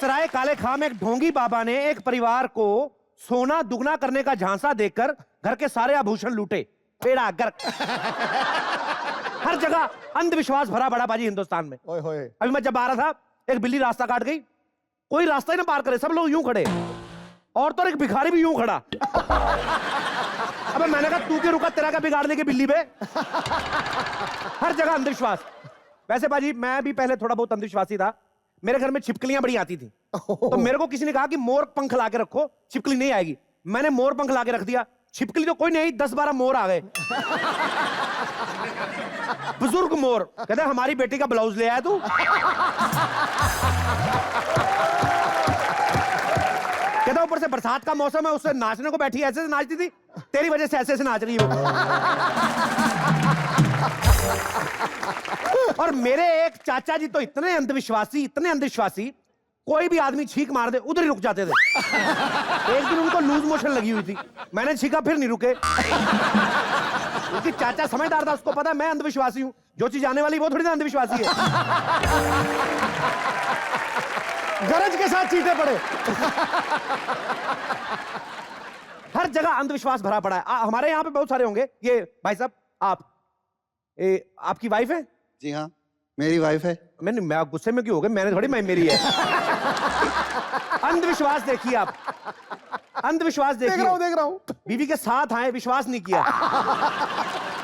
सराय काले खां में एक ढोंगी बाबा ने एक परिवार को सोना दुगना करने का झांसा देकर घर के सारे आभूषण लूटे। पेड़ा गर्क। हर जगह अंधविश्वास भरा बड़ा बाजी हिंदुस्तान में। ओए होए। अभी मैं जब आ रहा था, एक बिल्ली रास्ता काट गई, कोई रास्ता ही ना पार करे, सब लोग यूं खड़े, और तो एक भिखारी भी यूं खड़ा। अबे मैंने कहा तू क्यों रुका, तेरा क्या बिगाड़ने की बिल्ली पे। हर जगह अंधविश्वास। वैसे बाजी मैं भी पहले थोड़ा बहुत अंधविश्वासी था। मेरे घर में छिपकलियां बड़ी आती थी, तो मेरे को किसी ने कहा कि मोर पंख ला के रखो, छिपकली नहीं आएगी। मैंने मोर पंख ला के रख दिया, छिपकली तो कोई नहीं, 10-12 मोर आ गए। बुजुर्ग मोर कहते हमारी बेटी का ब्लाउज ले आया तू। कहता ऊपर से बरसात का मौसम है, उससे नाचने को बैठी, ऐसे से नाचती थी, तेरी वजह से ऐसे से नाच रही है। और मेरे एक चाचा जी तो इतने अंधविश्वासी, कोई भी आदमी छींक मार दे उधर ही रुक जाते थे। एक दिन उनको लूज मोशन लगी हुई थी, मैंने छींका फिर नहीं रुके। क्योंकि चाचा समझदार था, उसको पता मैं अंधविश्वासी हूं, जो चीज आने वाली वो थोड़ी ना अंधविश्वासी है। गरज के साथ चीते पड़े। हर जगह अंधविश्वास भरा पड़ा है। हमारे यहाँ पे बहुत सारे होंगे। ये भाई साहब आपकी वाइफ है? जी हाँ, मेरी वाइफ है। मैं गुस्से में क्यों हो गए? मैंने थोड़ी मेरी है। अंधविश्वास देखिए आप, अंधविश्वास देखिए। देख रहा हूँ। बीवी के साथ आए, विश्वास नहीं किया।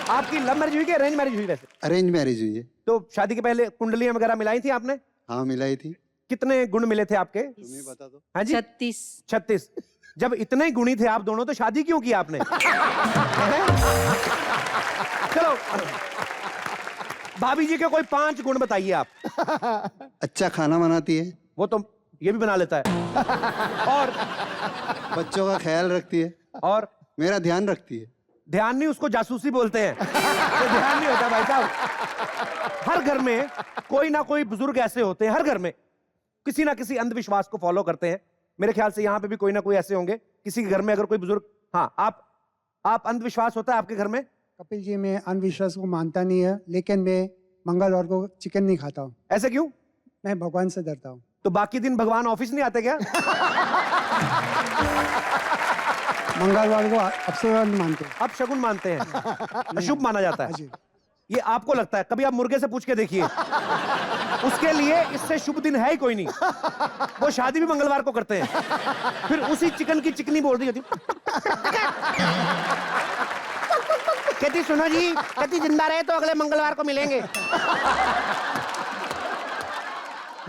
आपकी लव मैरिज हुई कि अरेंज मैरिज हुई? वैसे अरेंज मैरिज हुई है। तो शादी के पहले कुंडलियां वगैरह मिलाई थी आपने? हाँ मिलाई थी। कितने गुण मिले थे आपके? तुम्हें बता दो। हाँ जी, 36। जब इतने ही गुणी थे आप दोनों, तो शादी क्यों की आपने? चलो भाभी जी के कोई 5 गुण बताइए आप। अच्छा खाना बनाती है। वो तो ये भी बना लेता है। और बच्चों का ख्याल रखती है। और मेरा ध्यान रखती है। ध्यान नहीं, उसको जासूसी बोलते हैं। तो ध्यान नहीं होता भाई साहब। हर घर में कोई ना कोई बुजुर्ग ऐसे होते हैं, हर घर में किसी ना किसी अंधविश्वास को फॉलो करते हैं। मेरे ख्याल से यहाँ पे भी कोई ना कोई ऐसे होंगे, किसी के घर में अगर कोई बुजुर्ग। हाँ, आप अंधविश्वास होता है आपके घर में? कपिल जी, मैं अंधविश्वास को मानता नहीं है, लेकिन मैं मंगलवार को चिकन नहीं खाता हूँ। ऐसे क्यों? मैं भगवान से डरता हूँ। तो बाकी दिन भगवान ऑफिस नहीं आते क्या? मंगलवार को अपशगुन मानते हैं। अब शगुन मानते हैं, अशुभ माना जाता है। जी। ये आपको लगता है? कभी आप मुर्गे से पूछ के देखिए, उसके लिए इससे शुभ दिन है ही कोई नहीं। वो शादी भी मंगलवार को करते हैं, फिर उसी चिकन की चिकनी बोल रही होती। कहती सुनो जी, कहती जिंदा रहे तो अगले मंगलवार को मिलेंगे।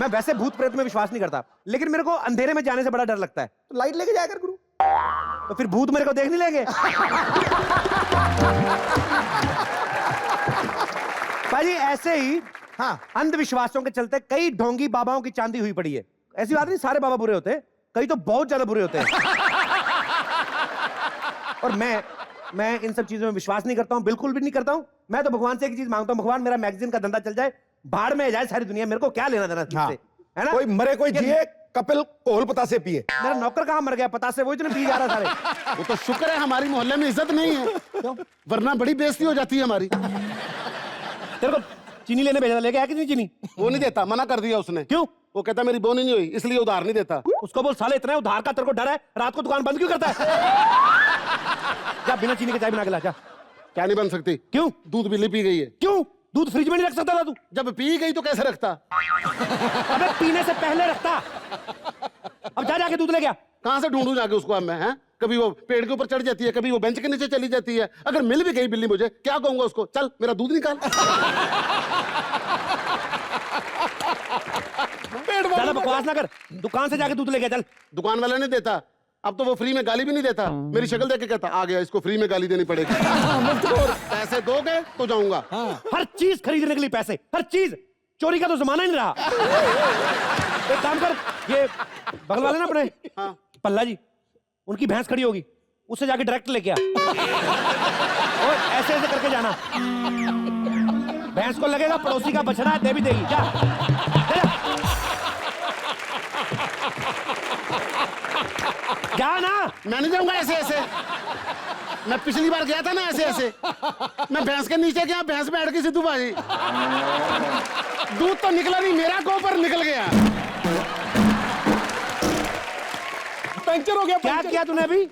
मैं वैसे भूत प्रेत में विश्वास नहीं करता, लेकिन मेरे को अंधेरे में जाने से बड़ा डर लगता है। तो लाइट लेके जाया कर गुरु। तो फिर भूत मेरे को देख नहीं लेंगे। भाई ऐसे ही हाँ, अंधविश्वासों के चलते कई ढोंगी बाबाओं की चांदी हुई पड़ी है। ऐसी बात नहीं सारे बाबा बुरे होते हैं, कई तो बहुत ज्यादा बुरे होते हैं। और मैं इन सब चीजों में विश्वास नहीं करता हूं, बिल्कुल भी नहीं करता हूं। मैं तो भगवान से एक चीज मांगता हूं, भगवान मेरा मैगजीन का धंधा चल जाए, भाड़ में जाए सारी दुनिया, मेरे को क्या लेना देना हाँ। इससे, है ना? कोई मरे कोई जिए, कपिल कोहल पतासे पिए। मेरा नौकर कहां मर गया? पता से वो इतने पी जा रहा सारे। वो तो शुक्र है हमारी मोहल्ले में इज्जत नहीं है, वरना बड़ी बेइज्जती हो जाती है हमारी। तेरे को चीनी लेने भेजा था, लेके आया कि नहीं चीनी? वो नहीं देता, मना कर दिया उसने। क्यों? वो कहता मेरी बोनी नहीं हुई, इसलिए उधार नहीं देता। उसको बोल साले इतना उधार का तेरे को डर है, रात को दुकान बंद क्यों करता है? जा बिना चीनी के चाय बना के ला जा। क्या नहीं बन सकती? क्यों? दूध बिल्ली पी गई है। क्यों? दूध फ्रिज में नहीं रख सकता था तू? जब पी गई तो कैसे रखता? अबे पीने से पहले रखता। अब जा जाके दूध ले गया। कहां से ढूंढूं जाके उसको अब मैं? हैं? कभी वो पेड़ के ऊपर चढ़ जाती है, कभी वो बेंच के नीचे चली जाती है। अगर मिल भी गई बिल्ली मुझे, क्या कहूंगा उसको? चल मेरा दूध निकाल। ज्यादा बकवास ना कर, दुकान से जाके दूध ले गया चल। दुकान वाला नहीं देता, अब तो वो फ्री में गाली भी नहीं देता। मेरी शक्ल देख के कहता आ गया, इसको फ्री में गाली देनी पड़ेगी। पैसे दोगे तो जाऊंगा। हर चीज खरीदने के लिए पैसे, हर चीज। चोरी का तो जमाना ही नहीं रहा। एक काम कर, ये बगल वाले ना अपने पल्ला जी, उनकी भैंस खड़ी होगी, उससे जाके डायरेक्ट लेके आ और ऐसे ऐसे करके जाना। भैंस को लगेगा पड़ोसी का बछड़ा है, दे भी देगी। क्या क्या ना? मैं नहीं जाऊंगा ऐसे ऐसे। मैं पिछली बार गया था ना ऐसे ऐसे, मैं भैंस के नीचे गया, भैंस बैठ गई सिद्धू भाई। दूध तो निकला नहीं, मेरा कोपर निकल गया। पंक्चर हो गया क्या पंक्चर। किया तूने अभी?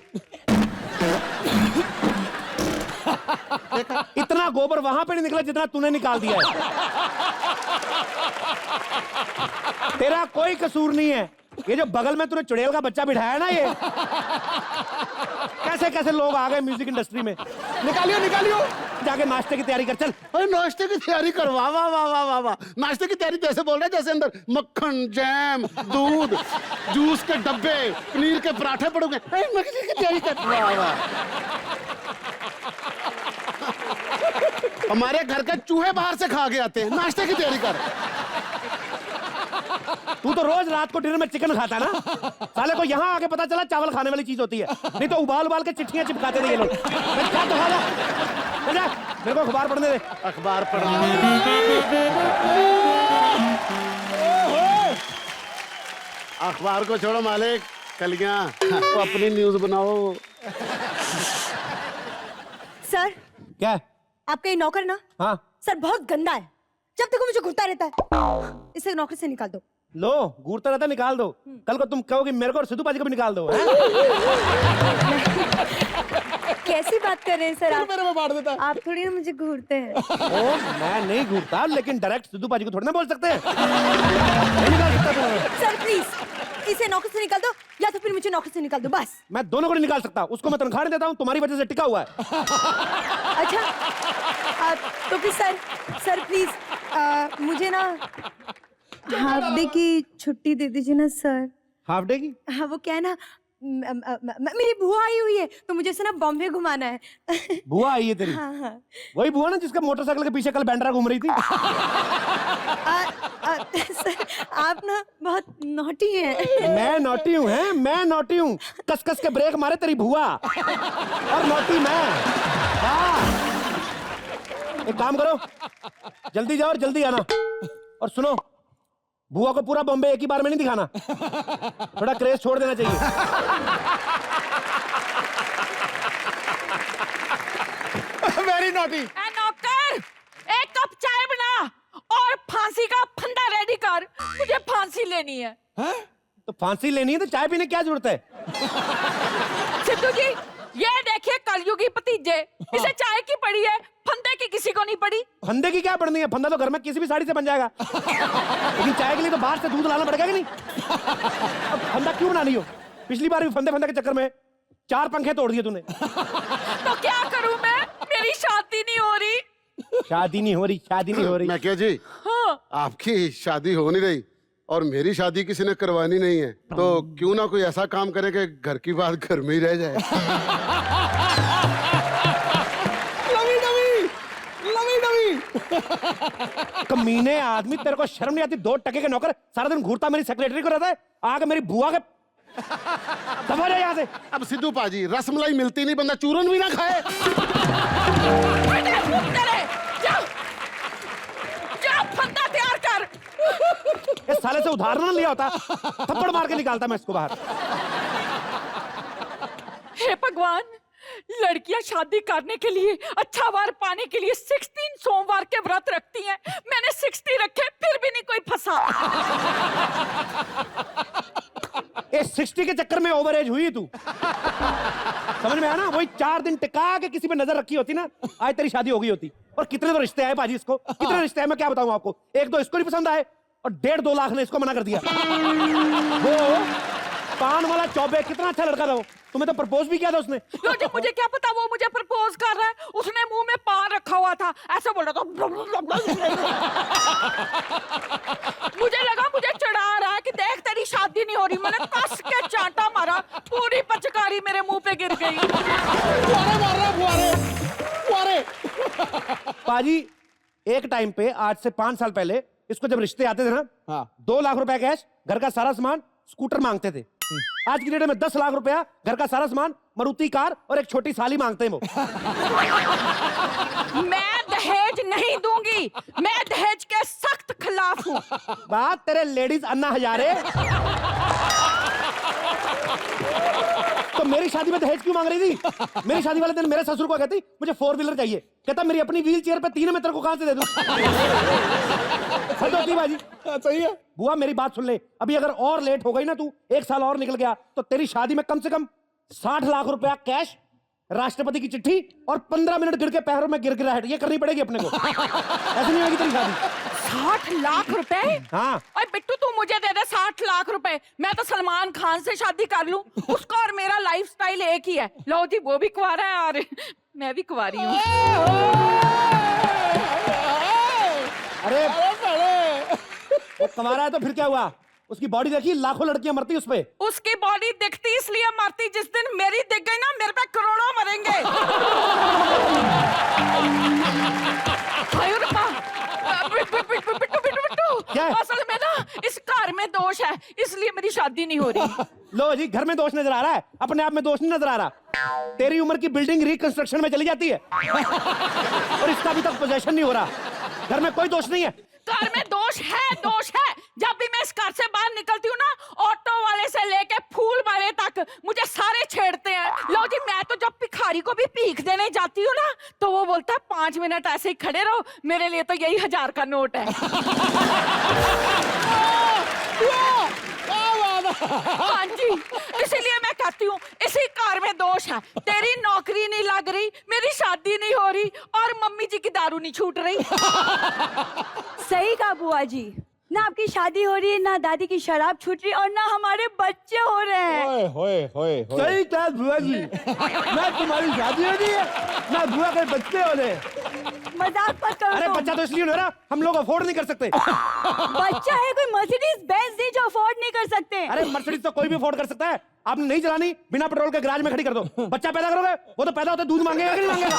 इतना गोबर वहां पे नहीं निकला जितना तूने निकाल दिया है। तेरा कोई कसूर नहीं है। ये जो बगल में तूने चुड़ैल का बच्चा बिठाया ना, ये कैसे कैसे लोग आ गए म्यूजिक इंडस्ट्री में। निकालियो निकालियो। जाके नाश्ते की तैयारी कर, चल। अरे नाश्ते की तैयारी कर, वाह वाह वाह वाह वाह वाह। नाश्ते की तैयारी जैसे बोल रहे हैं जैसे अंदर मक्खन, जैम, दूध, जूस के डब्बे, पनीर के पराठे पड़ोगे। नाश्ते की तैयारी कर, वाह वाह। हमारे घर के चूहे बाहर से खा के आते हैं, नाश्ते की तैयारी कर। तू तो रोज रात को डिनर में चिकन खाता ना। साले को यहाँ आके पता चला चावल खाने वाली चीज होती है, नहीं तो उबाल उबाल के चिट्ठियां चिपकाते थे ये लोग। क्या तो खा जा, मेरे को अखबार पढ़ने दे। अखबार पढ़ना। अखबार को छोड़ो मालिक, कलियां वो अपनी न्यूज बनाओ। सर, क्या? आपका ये नौकर ना, हाँ सर बहुत गंदा है। जब देखो मुझे घूरता रहता है। इसे नौकर से निकाल दो। लो, घूरता रहता, निकाल दो। कल को तुम कहोगे मेरे को और सिद्धू पाजी को भी निकाल दो। कैसी बात कर रहे हैं सर आप? मेरे में बांट देता है। आप थोड़ी ना मुझे घूरते हैं। ओ, मैं नहीं घूरता, लेकिन डायरेक्ट सिद्धू पाजी को थोड़ी ना बोल सकते हैं। नहीं निकाल सकता तुम्हें। सर प्लीज इसे नौकर से निकाल दो, या तो फिर मुझे नौकर से निकाल दो बस। मैं दोनों को नहीं निकाल सकता। उसको मैं तनख्वाह नहीं देता हूँ, तुम्हारी वजह से टिका हुआ है। अच्छा, तो फिर सर प्लीज मुझे ना हाफ डे की छुट्टी दे दीजिए ना सर। हाफ डे की? हाँ, वो क्या है ना, मेरी बुआ आई हुई है तो मुझे से ना बॉम्बे घुमाना है। बुआ आई है तेरी? हाँ। वही बुआ ना जिसका मोटरसाइकिल के पीछे कल बैंड्रा घूम रही थी। सर आप ना बहुत नॉटी हैं। मैं नॉटी हूँ? हैं, मैं नॉटी हूँ? कस कस के ब्रेक मारे तेरी बुआ और नॉटी मैं। हाँ, एक काम करो, जल्दी जाओ और जल्दी आना। और सुनो, बुआ को पूरा बॉम्बे एक ही बार में नहीं दिखाना, थोड़ा क्रेज छोड़ देना चाहिए। Very naughty. नौकर, एक कप चाय बना और फांसी का फंदा रेडी कर, मुझे फांसी लेनी है। तो फांसी लेनी है तो चाय पीने की क्या जरूरत है? सिद्धू जी, ये देखिए कलयुगी भतीजे, इसे चाय की पड़ी है, फंदे की किसी को नहीं पड़ी। फंदे की क्या पड़नी है? फंदा तो घर में किसी भी साड़ी से बन जाएगा, लेकिन चाय के लिए तो बाहर से दूध लाना पड़ेगा कि नहीं? अब फंदा क्यों बना रही हो? पिछली बार भी फंदे फंदे के चक्कर में 4 पंखे तोड़ दिए तूने। तो क्या करूं मैं, मेरी शादी नहीं हो रही। शादी नहीं हो रही, शादी नहीं हो रही। मैं क्या जी, हाँ। आपकी शादी हो नहीं रही और मेरी शादी किसी ने करवानी नहीं है, तो क्यों ना कोई ऐसा काम करे कि घर की बात घर में ही रह जाए। Lovey dovey, lovey dovey. कमीने आदमी, तेरे को शर्म नहीं आती? 2 टके के नौकर सारा दिन घूरता मेरी सेक्रेटरी को रहता है, आके मेरी बुआ के दबा जा यहाँ से। अब सिद्धू पाजी, रसमलाई मिलती नहीं, बंदा चूरन भी ना खाए। जा फंदा तैयार कर। इस साले से उधार ना लिया होता, थप्पड़ मार के निकालता मैं इसको बाहर। हे भगवान, लड़कियां शादी करने के लिए, अच्छा वार पाने के लिए 16 सोमवार के व्रत रखती हैं। मैंने 60 रखे, फिर भी नहीं कोई फंसा। ये 60 के चक्कर में ओवर एज हुई तू, समझ में आया ना? वही 4 दिन टिका के किसी पे नजर रखी होती ना, आज तेरी शादी हो गई होती। और कितने तो रिश्ते आए पाजी इसको, कितने रिश्ते आए मैं क्या बताऊं आपको। एक तो इसको नहीं पसंद आए और 1.5-2 लाख ने इसको मना कर दिया। वो पान वाला चौबे कितना अच्छा लड़का था वो, तुम्हें तो प्रपोज भी किया था उसने। लो जी, मुझे क्या पता वो मुझे प्रपोज कर रहा है। उसने मुंह में पान रखा हुआ था, ऐसे बोल रहा था। मुझे लगा मुझे चढ़ा रहा है कि देख तेरी शादी नहीं हो रही। मैंने कस के चांटा मारा, पूरी पचकारी मेरे मुंह पे गिर गई। फुआरे मार रहा, फुआरे फुआरे। पाजी, एक टाइम पे आज से 5 साल पहले इसको जब रिश्ते आते थे ना, हाँ। 2 लाख रुपए कैश, घर का सारा सामान, स्कूटर मांगते थे। आज की डेट में 10 लाख रुपया, घर का सारा सामान, मारुति कार और एक छोटी साली मांगते हैं वो। मैं दहेज नहीं दूंगी, मैं दहेज के सख्त खिलाफ हूँ। बात तेरे लेडीज अन्ना हजारे। तो मेरी शादी में दहेज क्यों मांग रही थी? मेरी शादी वाले दिन मेरे ससुर को कहती मुझे 4 व्हीलर चाहिए, कहता मेरी अपनी व्हील चेयर पे 3 मैं तेरे को कहां से दे दूं? हद होती बाजी। सही है। बुआ मेरी बात सुन ले, अभी अगर और लेट हो गई ना तू, 1 साल और निकल गया तो तेरी शादी में कम से कम 60 लाख रुपया कैश, राष्ट्रपति की चिट्ठी और 15 मिनट गिर के पैरों में गिड़गिड़ाहट ये करनी पड़ेगी अपने को। ऐसे नहीं होगी तेरी शादी। 60 लाख रुपए? हाँ। अरे बिट्टू तू मुझे दे दे 60 लाख रुपए, मैं तो सलमान खान से शादी कर लूं, उसका और मेरा लाइफस्टाइल एक ही है। लो जी वो भी कुंवारा है और मैं भी कुंवारी हूँ। अरे वो कमारा है तो फिर क्या हुआ? उसकी बॉडी देखी, लाखों लड़कियां मरती उस पे। उसकी बॉडी दिखती इसलिए मरती, जिस दिन मेरी दिख गई ना मेरे पे करोड़ों मरेंगे। बिट्टू क्या है? असल में ना इस घर में दोष है, इसलिए मेरी शादी नहीं हो रही। लो जी, घर में दोष नजर आ रहा है, अपने आप में दोष नहीं नजर आ रहा। तेरी उम्र की बिल्डिंग रिकंस्ट्रक्शन में चली जाती है और इसका अभी तक पोजेशन नहीं हो रहा। घर में कोई दोष नहीं है। घर में दोष है, दोष है। जब भी मैं इस घर से बाहर निकलती हूँ ना, ऑटो वाले से लेके फूल वाले तक मुझे सारे छेड़ते हैं। लो जी, मैं तो जब भिखारी को भी भीख देने जाती हूँ ना, तो वो बोलता है 5 मिनट ऐसे ही खड़े रहो, मेरे लिए तो यही 1000 का नोट है। हाँ जी, इसीलिए मैं कहती हूँ इसी कार में दोष है। तेरी नौकरी नहीं लग रही, मेरी शादी नहीं हो रही और मम्मी जी की दारू नहीं छूट रही। सही कहा बुआ जी, ना आपकी शादी हो रही है, ना दादी की शराब छूट रही और ना हमारे बच्चे हो रहे हैं। ओए होए होए होए। सही कहा बुआ जी, ना तुम्हारी शादी हो रही है, ना बुआ के बच्चे हो रहे हैं। मजाक मत करो। अरे बच्चा तो इसलिए नहीं हो रहा, हम लोग अफोर्ड नहीं कर सकते। बच्चा है कोई मर्सिडीज बेंज नहीं जो अफोर्ड नहीं कर सकते। अरे मर्सिडीज तो कोई भी अफोर्ड कर सकता है। आपने नहीं चलानी, बिना पेट्रोल के गैराज में खड़ी कर दो। बच्चा पैदा करोगे, वो तो पैदा होते दूध मांगेगा कि नहीं मांगेगा?